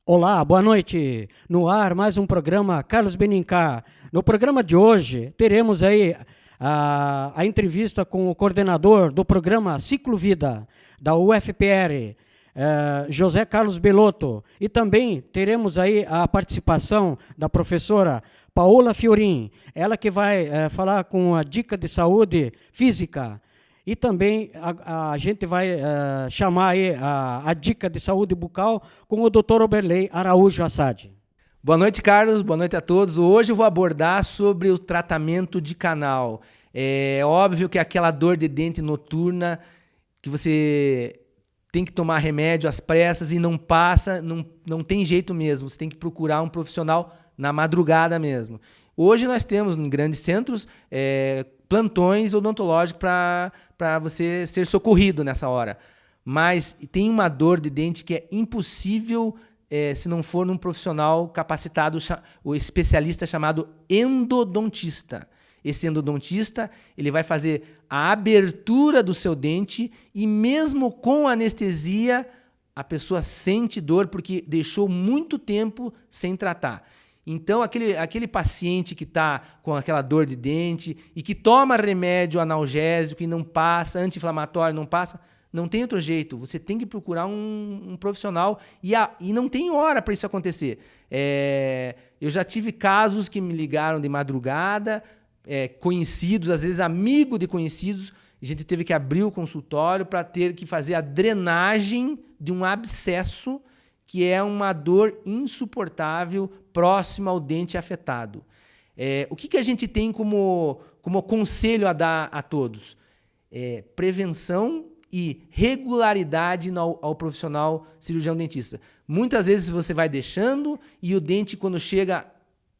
Olá, boa noite. No ar, mais um programa Carlos Benincá. No programa de hoje, teremos aí a entrevista com o coordenador do programa Ciclo Vida, da UFPR, José Carlos Belotto. E também teremos aí a participação da professora Paola Fiorin, ela que vai falar com a dica de saúde física. E também a gente vai chamar aí a dica de saúde bucal com o Dr. Oberley Araújo Assad. Boa noite, Carlos. Boa noite a todos. Hoje eu vou abordar sobre o tratamento de canal. É óbvio que aquela dor de dente noturna que você tem que tomar remédio às pressas e não passa, não tem jeito mesmo. Você tem que procurar um profissional na madrugada mesmo. Hoje nós temos em grandes centros plantões odontológicos para você ser socorrido nessa hora. Mas tem uma dor de dente que é impossível se não for num profissional capacitado, o especialista chamado endodontista. Esse endodontista, ele vai fazer a abertura do seu dente e mesmo com anestesia, a pessoa sente dor porque deixou muito tempo sem tratar. Então, aquele paciente que está com aquela dor de dente e que toma remédio analgésico e não passa, anti-inflamatório não passa, não tem outro jeito. Você tem que procurar um profissional e não tem hora para isso acontecer. Eu já tive casos que me ligaram de madrugada, conhecidos, às vezes amigos de conhecidos, a gente teve que abrir o consultório para ter que fazer a drenagem de um abscesso, que é uma dor insuportável próxima ao dente afetado. O que a gente tem como conselho a dar a todos? Prevenção e regularidade ao profissional cirurgião dentista. Muitas vezes você vai deixando e o dente, quando chega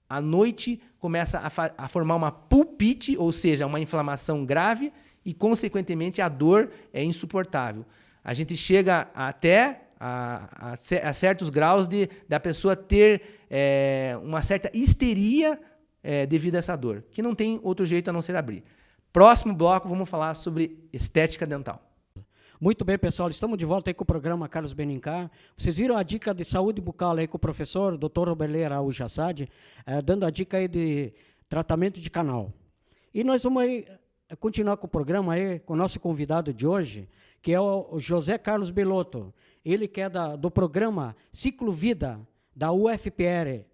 à noite, começa a formar uma pulpite, ou seja, uma inflamação grave e, consequentemente, a dor é insuportável. A gente chega até a certos graus da pessoa ter uma certa histeria devido a essa dor, que não tem outro jeito a não ser abrir. Próximo bloco, vamos falar sobre estética dental. Muito bem, pessoal, estamos de volta aí com o programa Carlos Benincá. Vocês viram a dica de saúde bucal aí com o professor Dr. Oberley Araújo Assad, dando a dica aí de tratamento de canal. E nós vamos aí continuar com o programa aí com o nosso convidado de hoje, que é o José Carlos Belotto. Ele que é do programa Ciclo Vida, da UFPR.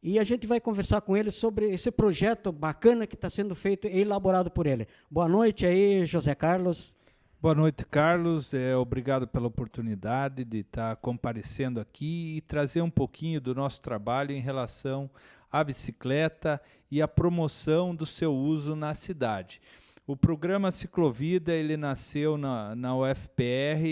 E a gente vai conversar com ele sobre esse projeto bacana que está sendo feito e elaborado por ele. Boa noite aí, José Carlos. Boa noite, Carlos. Obrigado pela oportunidade de estar comparecendo aqui e trazer um pouquinho do nosso trabalho em relação à bicicleta e à promoção do seu uso na cidade. O programa Ciclovida ele nasceu na UFPR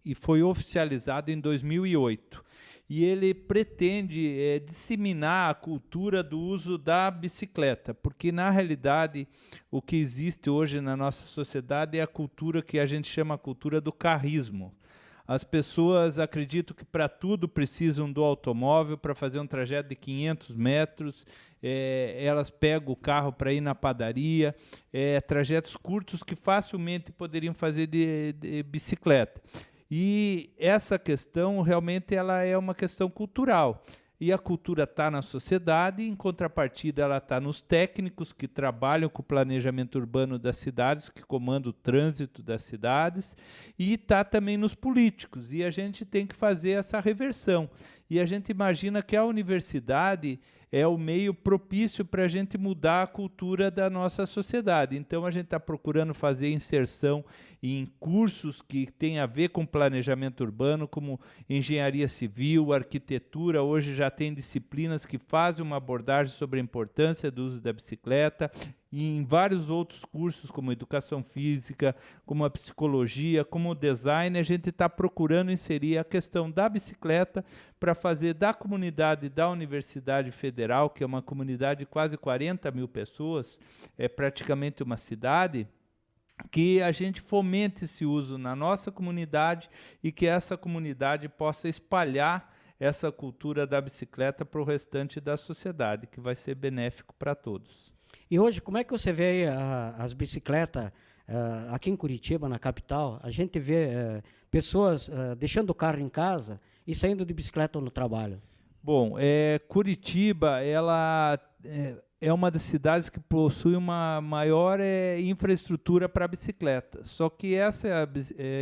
e foi oficializado em 2008. E ele pretende disseminar a cultura do uso da bicicleta, porque, na realidade, o que existe hoje na nossa sociedade é a cultura que a gente chama a cultura do carrismo. As pessoas acreditam que para tudo precisam do automóvel, para fazer um trajeto de 500 metros, elas pegam o carro para ir na padaria, trajetos curtos que facilmente poderiam fazer de bicicleta. E essa questão realmente ela é uma questão cultural. E a cultura está na sociedade, em contrapartida ela está nos técnicos que trabalham com o planejamento urbano das cidades, que comandam o trânsito das cidades, e está também nos políticos. E a gente tem que fazer essa reversão. E a gente imagina que a universidade é o meio propício para a gente mudar a cultura da nossa sociedade. Então, a gente está procurando fazer inserção em cursos que têm a ver com planejamento urbano, como engenharia civil, arquitetura. Hoje já tem disciplinas que fazem uma abordagem sobre a importância do uso da bicicleta, e em vários outros cursos, como educação física, como a psicologia, como o design, a gente está procurando inserir a questão da bicicleta para fazer da comunidade da Universidade Federal, que é uma comunidade de quase 40 mil pessoas, é praticamente uma cidade, que a gente fomente esse uso na nossa comunidade e que essa comunidade possa espalhar essa cultura da bicicleta para o restante da sociedade, que vai ser benéfico para todos. E hoje, como é que você vê as bicicletas aqui em Curitiba, na capital? A gente vê pessoas deixando o carro em casa e saindo de bicicleta no trabalho? Bom, Curitiba, ela é uma das cidades que possui uma maior infraestrutura para bicicleta. Só que essa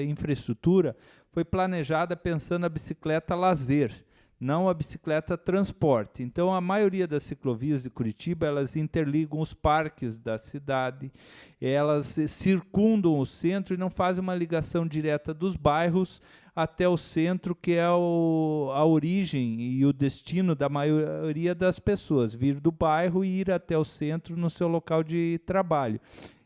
infraestrutura foi planejada pensando a bicicleta lazer, não a bicicleta transporte. Então, a maioria das ciclovias de Curitiba, elas interligam os parques da cidade, elas circundam o centro e não fazem uma ligação direta dos bairros até o centro, que é a origem e o destino da maioria das pessoas, vir do bairro e ir até o centro no seu local de trabalho.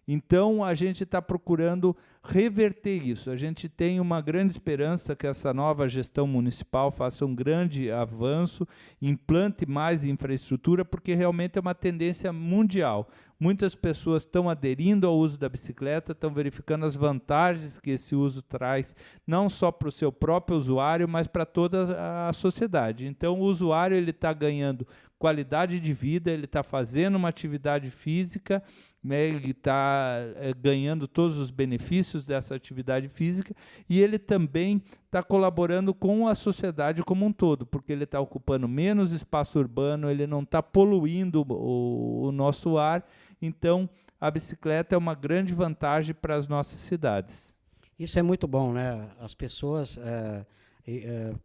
Então, a gente está procurando reverter isso. A gente tem uma grande esperança que essa nova gestão municipal faça um grande avanço, implante mais infraestrutura, porque realmente é uma tendência mundial. Muitas pessoas estão aderindo ao uso da bicicleta, estão verificando as vantagens que esse uso traz, não só para o seu próprio usuário, mas para toda a sociedade. Então, o usuário está ganhando qualidade de vida, ele está fazendo uma atividade física, né, ele está ganhando todos os benefícios dessa atividade física, e ele também está colaborando com a sociedade como um todo, porque ele está ocupando menos espaço urbano, ele não está poluindo o nosso ar. Então, a bicicleta é uma grande vantagem para as nossas cidades. Isso é muito bom, né? As pessoas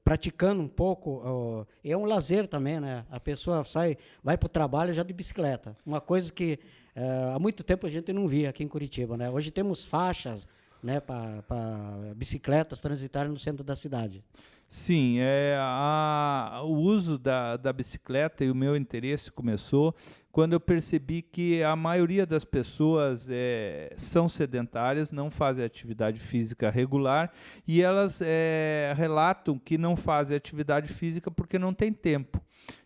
praticando um pouco, é um lazer também, né? A pessoa vai para o trabalho já de bicicleta. Uma coisa que há muito tempo a gente não via aqui em Curitiba, né? Hoje temos faixas, né, para bicicletas transitarem no centro da cidade. Sim, o uso da bicicleta e o meu interesse começou quando eu percebi que a maioria das pessoas são sedentárias, não fazem atividade física regular, e elas relatam que não fazem atividade física porque não tem tempo.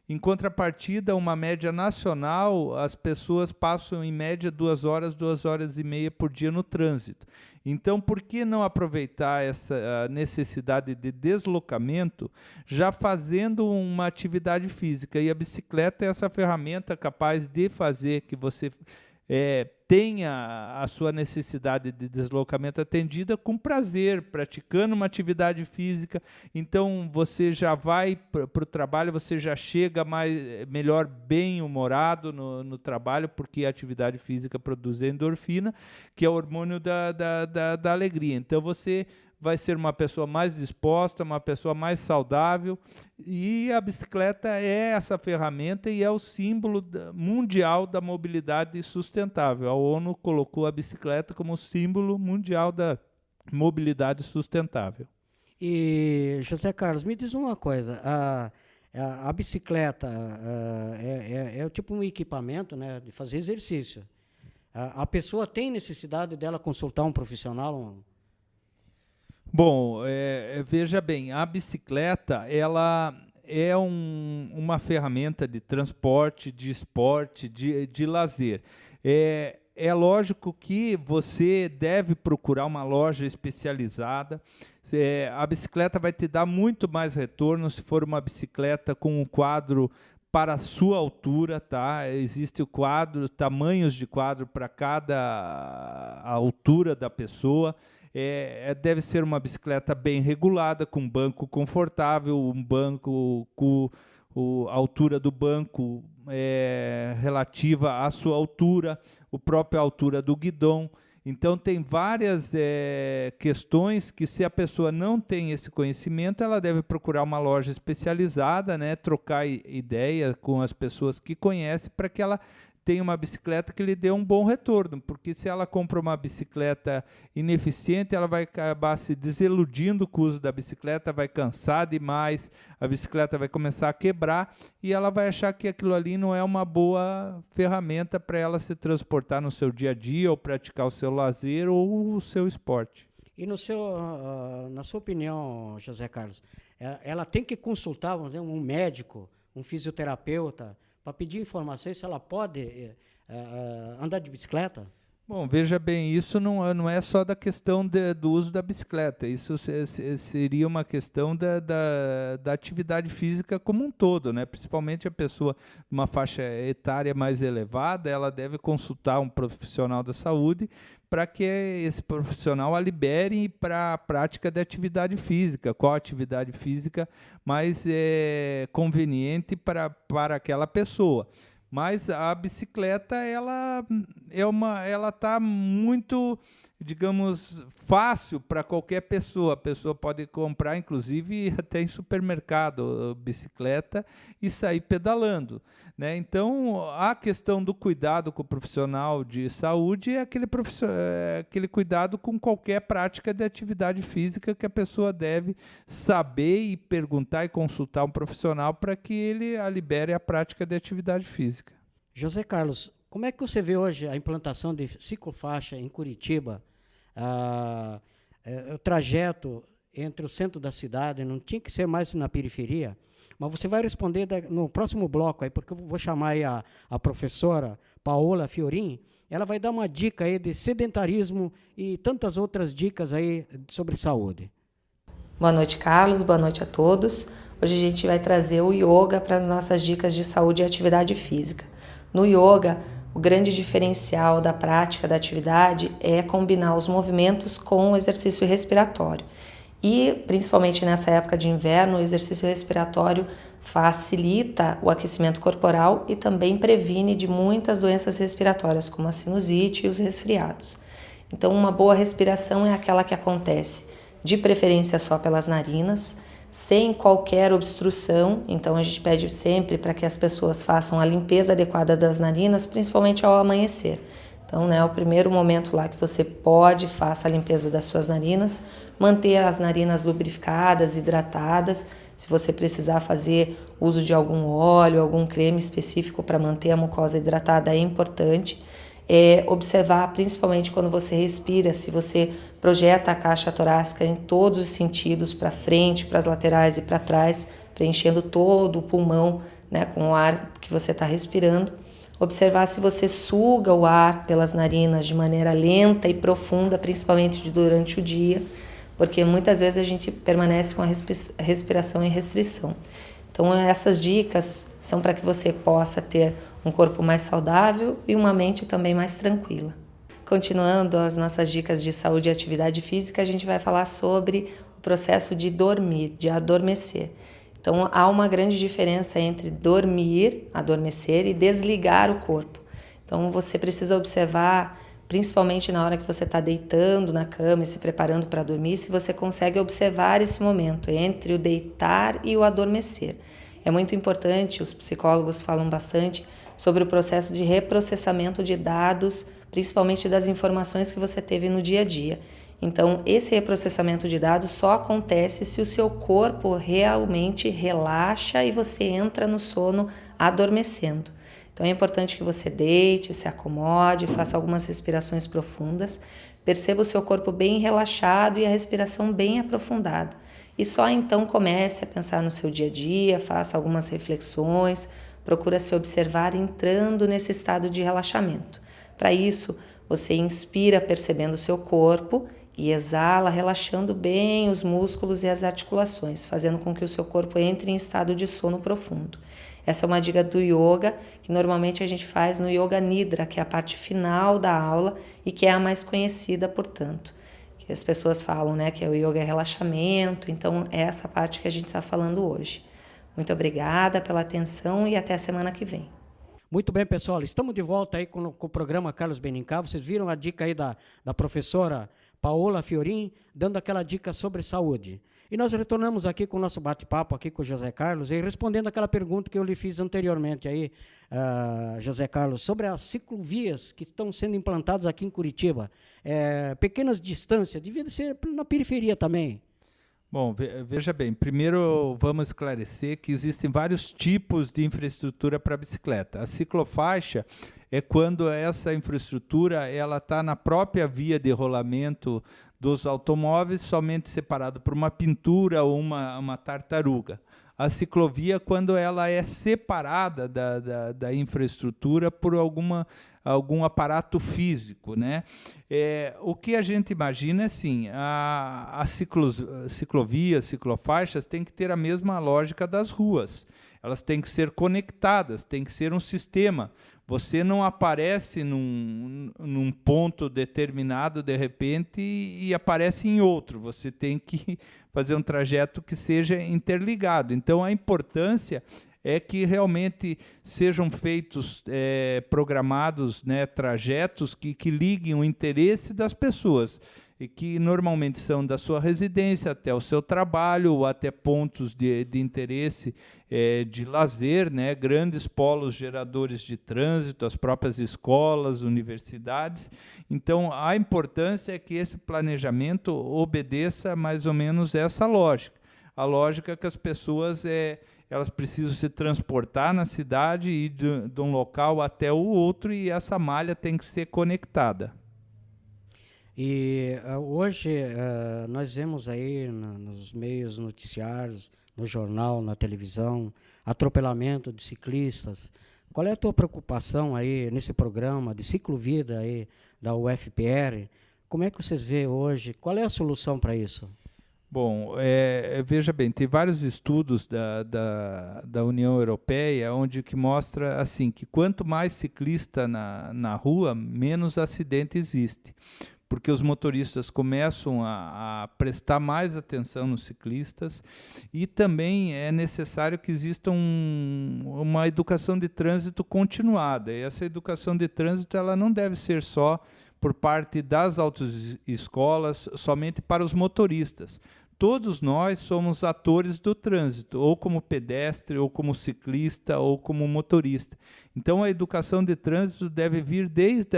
Em contrapartida, uma média nacional, as pessoas passam em média 2 horas, 2 horas e meia por dia no trânsito. Então, por que não aproveitar essa necessidade de deslocamento já fazendo uma atividade física? E a bicicleta é essa ferramenta capaz de fazer que você tenha a sua necessidade de deslocamento atendida com prazer, praticando uma atividade física. Então, você já vai para o trabalho, você já chega melhor bem-humorado no trabalho, porque a atividade física produz endorfina, que é o hormônio da alegria. Então, você vai ser uma pessoa mais disposta, uma pessoa mais saudável, e a bicicleta é essa ferramenta e é o símbolo mundial da mobilidade sustentável. A ONU colocou a bicicleta como símbolo mundial da mobilidade sustentável. E, José Carlos, me diz uma coisa, a bicicleta é tipo um equipamento, né, de fazer exercício. A pessoa tem necessidade dela consultar um profissional? Bom, veja bem, a bicicleta ela é uma ferramenta de transporte, de esporte, de lazer. É lógico que você deve procurar uma loja especializada. A bicicleta vai te dar muito mais retorno se for uma bicicleta com um quadro para a sua altura, tá? Existe o quadro, tamanhos de quadro para cada altura da pessoa. Deve ser uma bicicleta bem regulada, com banco confortável, um banco com a altura do banco relativa à sua altura, a própria altura do guidão. Então, tem várias questões que, se a pessoa não tem esse conhecimento, ela deve procurar uma loja especializada, né, trocar ideia com as pessoas que conhecem, para que ela tenha uma bicicleta que lhe dê um bom retorno, porque se ela compra uma bicicleta ineficiente, ela vai acabar se desiludindo com o uso da bicicleta, vai cansar demais, a bicicleta vai começar a quebrar e ela vai achar que aquilo ali não é uma boa ferramenta para ela se transportar no seu dia a dia ou praticar o seu lazer ou o seu esporte. E na sua opinião, José Carlos, ela tem que consultar, vamos dizer, um médico, um fisioterapeuta, para pedir informações se ela pode andar de bicicleta? Bom, veja bem, isso não é só da questão do uso da bicicleta, isso seria uma questão da atividade física como um todo, né? Principalmente a pessoa de uma faixa etária mais elevada, ela deve consultar um profissional da saúde para que esse profissional a libere para a prática de atividade física. Qual atividade física mais conveniente para aquela pessoa. Mas a bicicleta ela está muito, digamos, fácil para qualquer pessoa. A pessoa pode comprar, inclusive, até em supermercado, bicicleta e sair pedalando, né? Então, a questão do cuidado com o profissional de saúde é aquele cuidado com qualquer prática de atividade física que a pessoa deve saber e perguntar e consultar um profissional para que ele a libere a prática de atividade física. José Carlos, como é que você vê hoje a implantação de ciclofaixa em Curitiba? O trajeto entre o centro da cidade não tinha que ser mais na periferia? Mas você vai responder no próximo bloco, aí, porque eu vou chamar aí a professora Paola Fiorin. Ela vai dar uma dica aí de sedentarismo e tantas outras dicas aí sobre saúde. Boa noite, Carlos. Boa noite a todos. Hoje a gente vai trazer o yoga para as nossas dicas de saúde e atividade física. No yoga, o grande diferencial da prática da atividade é combinar os movimentos com o exercício respiratório. E, principalmente nessa época de inverno, o exercício respiratório facilita o aquecimento corporal e também previne de muitas doenças respiratórias, como a sinusite e os resfriados. Então, uma boa respiração é aquela que acontece, de preferência só pelas narinas, sem qualquer obstrução. Então a gente pede sempre para que as pessoas façam a limpeza adequada das narinas, principalmente ao amanhecer. Então, o primeiro momento lá que você pode, faça a limpeza das suas narinas, manter as narinas lubrificadas, hidratadas. Se você precisar fazer uso de algum óleo, algum creme específico para manter a mucosa hidratada, é importante. Observar, principalmente quando você respira, se você projeta a caixa torácica em todos os sentidos, para frente, para as laterais e para trás, preenchendo todo o pulmão, né, com o ar que você está respirando. Observar se você suga o ar pelas narinas de maneira lenta e profunda, principalmente durante o dia, porque muitas vezes a gente permanece com a respiração em restrição. Então essas dicas são para que você possa ter um corpo mais saudável e uma mente também mais tranquila. Continuando as nossas dicas de saúde e atividade física, a gente vai falar sobre o processo de dormir, de adormecer. Então, há uma grande diferença entre dormir, adormecer, e desligar o corpo. Então, você precisa observar, principalmente na hora que você está deitando na cama e se preparando para dormir, se você consegue observar esse momento entre o deitar e o adormecer. É muito importante, os psicólogos falam bastante sobre o processo de reprocessamento de dados, principalmente das informações que você teve no dia a dia. Então, esse reprocessamento de dados só acontece se o seu corpo realmente relaxa e você entra no sono adormecendo. Então, é importante que você deite, se acomode, faça algumas respirações profundas, perceba o seu corpo bem relaxado e a respiração bem aprofundada. E só então comece a pensar no seu dia a dia, faça algumas reflexões, procura se observar entrando nesse estado de relaxamento. Para isso, você inspira percebendo o seu corpo e exala relaxando bem os músculos e as articulações, fazendo com que o seu corpo entre em estado de sono profundo. Essa é uma dica do yoga que normalmente a gente faz no Yoga Nidra, que é a parte final da aula e que é a mais conhecida, portanto. Que as pessoas falam, né, que o yoga é relaxamento, então é essa parte que a gente está falando hoje. Muito obrigada pela atenção e até a semana que vem. Muito bem, pessoal, estamos de volta aí com o programa Carlos Benincá. Vocês viram a dica aí da professora Paola Fiorin, dando aquela dica sobre saúde. E nós retornamos aqui com o nosso bate-papo aqui com o José Carlos e respondendo aquela pergunta que eu lhe fiz anteriormente aí, José Carlos, sobre as ciclovias que estão sendo implantadas aqui em Curitiba. Pequenas distâncias, devia ser na periferia também. Bom, veja bem, primeiro vamos esclarecer que existem vários tipos de infraestrutura para bicicleta. A ciclofaixa é quando essa infraestrutura está na própria via de rolamento dos automóveis, somente separado por uma pintura ou uma tartaruga. A ciclovia, quando ela é separada da infraestrutura por alguma algum aparato físico, né? O que a gente imagina é assim, as ciclovias, ciclofaixas têm que ter a mesma lógica das ruas. Elas têm que ser conectadas, tem que ser um sistema. Você não aparece num ponto determinado de repente e aparece em outro. Você tem que fazer um trajeto que seja interligado. Então, a importância é que realmente sejam feitos, programados, né, trajetos que liguem o interesse das pessoas, e que normalmente são da sua residência até o seu trabalho, ou até pontos de interesse de lazer, né, grandes polos geradores de trânsito, as próprias escolas, universidades. Então, a importância é que esse planejamento obedeça mais ou menos essa lógica. A lógica que as pessoas elas precisam se transportar na cidade e de um local até o outro, e essa malha tem que ser conectada. E hoje nós vemos aí nos meios noticiários, no jornal, na televisão, atropelamento de ciclistas. Qual é a tua preocupação aí nesse programa de ciclovida aí da UFPR? Como é que vocês veem hoje? Qual é a solução para isso? Bom, veja bem, tem vários estudos da União Europeia onde que mostra assim, que quanto mais ciclista na rua, menos acidente existe. Porque os motoristas começam a prestar mais atenção nos ciclistas, e também é necessário que exista uma educação de trânsito continuada. E essa educação de trânsito ela não deve ser só por parte das autoescolas, somente para os motoristas. Todos nós somos atores do trânsito, ou como pedestre, ou como ciclista, ou como motorista. Então, a educação de trânsito deve vir desde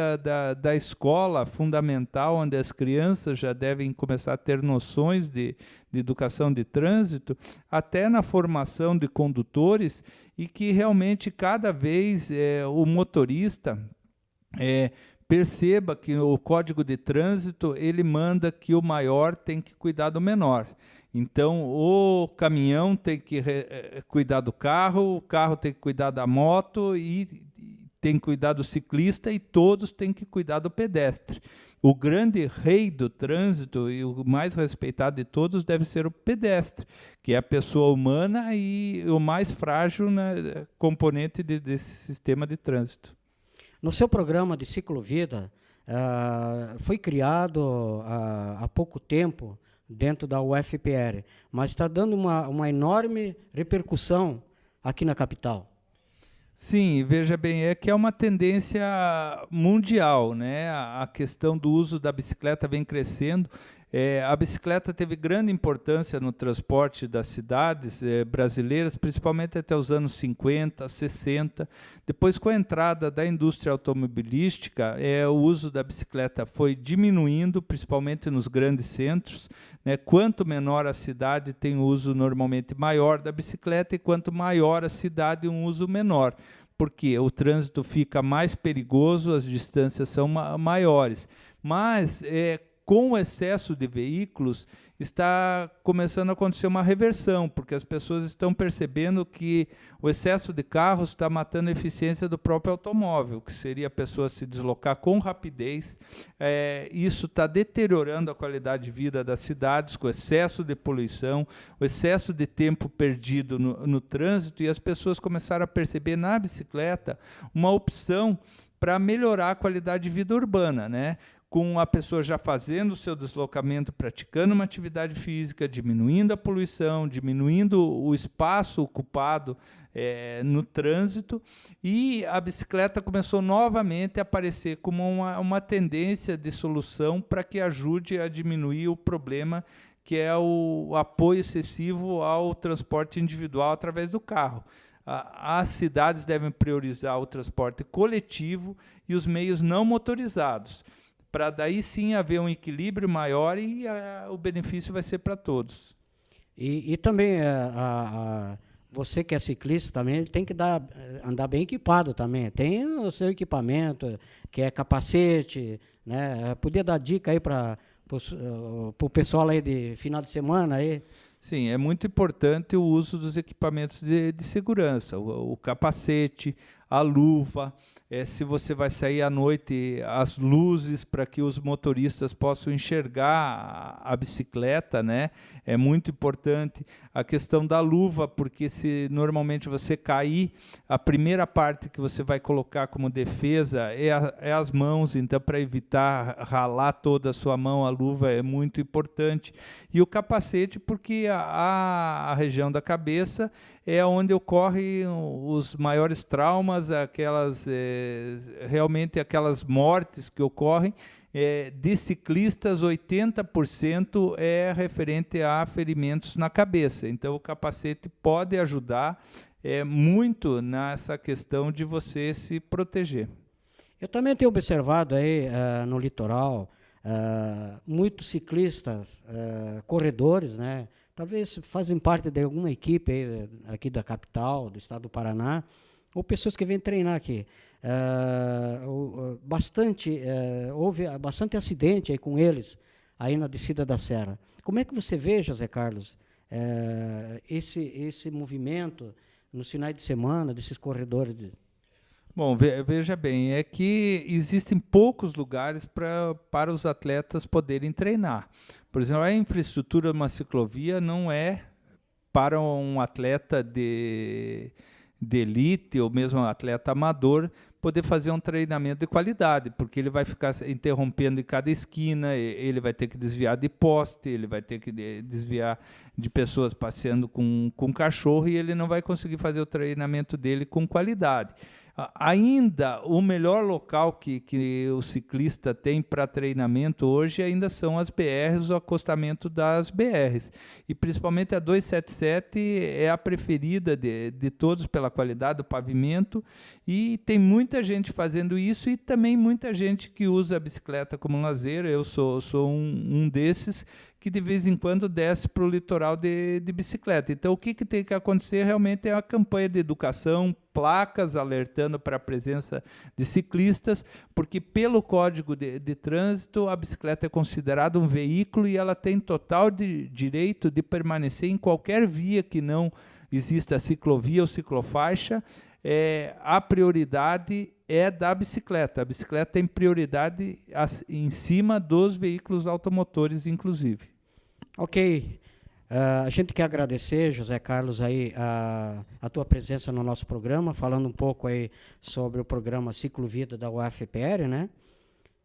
da escola fundamental, onde as crianças já devem começar a ter noções de educação de trânsito, até na formação de condutores, e que realmente cada vez o motorista perceba que o Código de Trânsito ele manda que o maior tem que cuidar do menor. Então, o caminhão tem que cuidar do carro, o carro tem que cuidar da moto, e tem que cuidar do ciclista, e todos têm que cuidar do pedestre. O grande rei do trânsito e o mais respeitado de todos deve ser o pedestre, que é a pessoa humana e o mais frágil, né, componente desse sistema de trânsito. No seu programa de ciclovida, foi criado há pouco tempo dentro da UFPR, mas está dando uma enorme repercussão aqui na capital. Sim, veja bem, é uma tendência mundial, né? A questão do uso da bicicleta vem crescendo. A bicicleta teve grande importância no transporte das cidades brasileiras, principalmente até os anos 50, 60. Depois, com a entrada da indústria automobilística, o uso da bicicleta foi diminuindo, principalmente nos grandes centros, né? Quanto menor a cidade, tem uso normalmente maior da bicicleta, e quanto maior a cidade, um uso menor. Porque o trânsito fica mais perigoso, as distâncias são maiores. Mas, com o excesso de veículos, está começando a acontecer uma reversão, porque as pessoas estão percebendo que o excesso de carros está matando a eficiência do próprio automóvel, que seria a pessoa se deslocar com rapidez. Isso está deteriorando a qualidade de vida das cidades, com o excesso de poluição, o excesso de tempo perdido no trânsito, e as pessoas começaram a perceber na bicicleta uma opção para melhorar a qualidade de vida urbana, né? Com a pessoa já fazendo o seu deslocamento, praticando uma atividade física, diminuindo a poluição, diminuindo o espaço ocupado no trânsito, e a bicicleta começou novamente a aparecer como uma tendência de solução para que ajude a diminuir o problema, que é o apoio excessivo ao transporte individual através do carro. As cidades devem priorizar o transporte coletivo e os meios não motorizados, para daí sim haver um equilíbrio maior, e o benefício vai ser para todos. E também você que é ciclista também tem que andar bem equipado também. Tem o seu equipamento, que é capacete, né? Podia dar dica aí para o pessoal aí de final de semana aí. Sim, é muito importante o uso dos equipamentos de segurança, o capacete, a luva, se você vai sair à noite, as luzes para que os motoristas possam enxergar a bicicleta, né? É muito importante. A questão da luva, porque se normalmente você cair, a primeira parte que você vai colocar como defesa é as mãos, então para evitar ralar toda a sua mão, a luva é muito importante. E o capacete, porque a região da cabeça é onde ocorrem os maiores traumas, realmente aquelas mortes que ocorrem. De ciclistas, 80% é referente a ferimentos na cabeça. Então, o capacete pode ajudar muito nessa questão de você se proteger. Eu também tenho observado aí no litoral muitos ciclistas, corredores, né? Talvez fazem parte de alguma equipe aí, aqui da capital, do estado do Paraná, ou pessoas que vêm treinar aqui. Houve bastante acidente aí com eles, aí na descida da serra. Como é que você vê, José Carlos, esse movimento nos finais de semana desses corredores? Bom, veja bem, é que existem poucos lugares para os atletas poderem treinar. Por exemplo, a infraestrutura de uma ciclovia não é para um atleta de elite ou mesmo um atleta amador poder fazer um treinamento de qualidade, porque ele vai ficar interrompendo em cada esquina, ele vai ter que desviar de poste, ele vai ter que desviar de pessoas passeando com cachorro e ele não vai conseguir fazer o treinamento dele com qualidade. Ainda o melhor local que o ciclista tem para treinamento hoje ainda são as BRs, o acostamento das BRs. E principalmente a 277 é a preferida de todos pela qualidade do pavimento, e tem muita gente fazendo isso e também muita gente que usa a bicicleta como lazer. Eu sou um desses que de vez em quando desce para o litoral de bicicleta. Então, o que tem que acontecer realmente é uma campanha de educação, placas alertando para a presença de ciclistas, porque pelo Código de Trânsito, a bicicleta é considerada um veículo e ela tem total direito de permanecer em qualquer via que não exista ciclovia ou ciclofaixa. A prioridade é da bicicleta. A bicicleta tem prioridade em cima dos veículos automotores, inclusive. Ok. A gente quer agradecer, José Carlos, aí, a tua presença no nosso programa, falando um pouco aí sobre o programa Ciclo Vida da UFPR, né?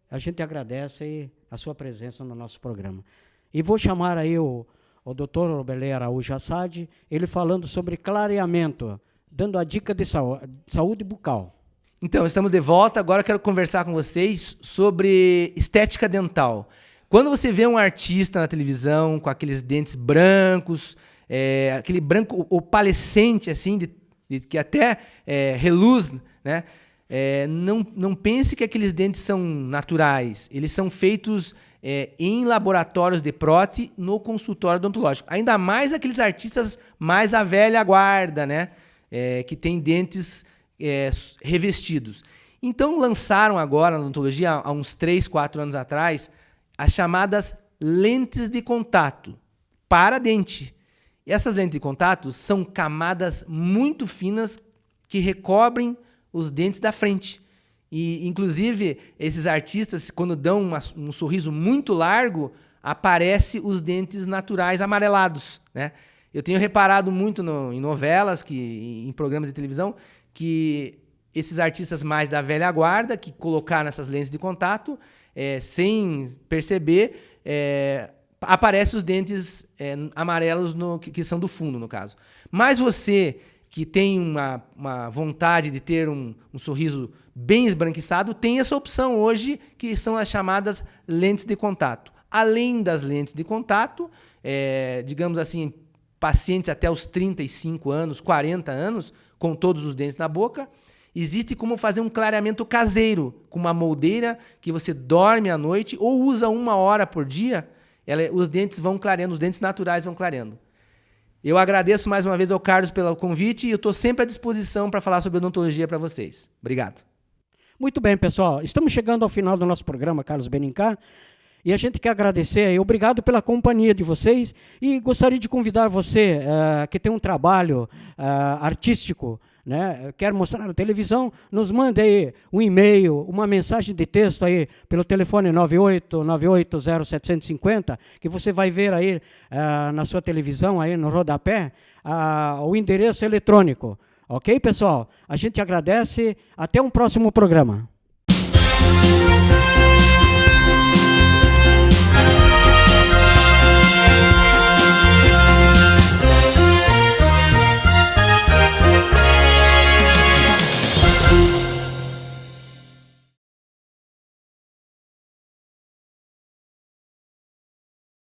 A gente agradece aí a sua presença no nosso programa. E vou chamar aí o Dr. Robelé Araújo Assad, ele falando sobre clareamento, dando a dica de saúde bucal. Então, estamos de volta. Agora eu quero conversar com vocês sobre estética dental. Quando você vê um artista na televisão com aqueles dentes brancos, aquele branco opalescente, assim, que até reluz, né? Não pense que aqueles dentes são naturais. Eles são feitos em laboratórios de prótese no consultório odontológico. Ainda mais aqueles artistas mais à velha guarda, né? Que têm dentes revestidos. Então, lançaram agora na odontologia, há uns 3, 4 anos atrás, as chamadas lentes de contato para dente. E essas lentes de contato são camadas muito finas que recobrem os dentes da frente. E, inclusive, esses artistas, quando dão um sorriso muito largo, aparecem os dentes naturais amarelados, né? Eu tenho reparado muito em novelas, em programas de televisão, que esses artistas mais da velha guarda, que colocaram essas lentes de contato, sem perceber, aparecem os dentes amarelos que são do fundo, no caso. Mas você que tem uma vontade de ter um sorriso bem esbranquiçado, tem essa opção hoje, que são as chamadas lentes de contato. Além das lentes de contato, digamos assim, pacientes até os 35 anos, 40 anos, com todos os dentes na boca, existe como fazer um clareamento caseiro, com uma moldeira que você dorme à noite ou usa 1 hora por dia, os dentes vão clareando, os dentes naturais vão clareando. Eu agradeço mais uma vez ao Carlos pelo convite e eu estou sempre à disposição para falar sobre odontologia para vocês. Obrigado. Muito bem, pessoal. Estamos chegando ao final do nosso programa, Carlos Benincá. E a gente quer agradecer, obrigado pela companhia de vocês, e gostaria de convidar você que tem um trabalho artístico né, quer mostrar na televisão, nos mande aí um e-mail, uma mensagem de texto aí pelo telefone 98980750, que você vai ver aí na sua televisão, aí no rodapé, o endereço eletrônico. Ok, pessoal? A gente agradece. Até um próximo programa.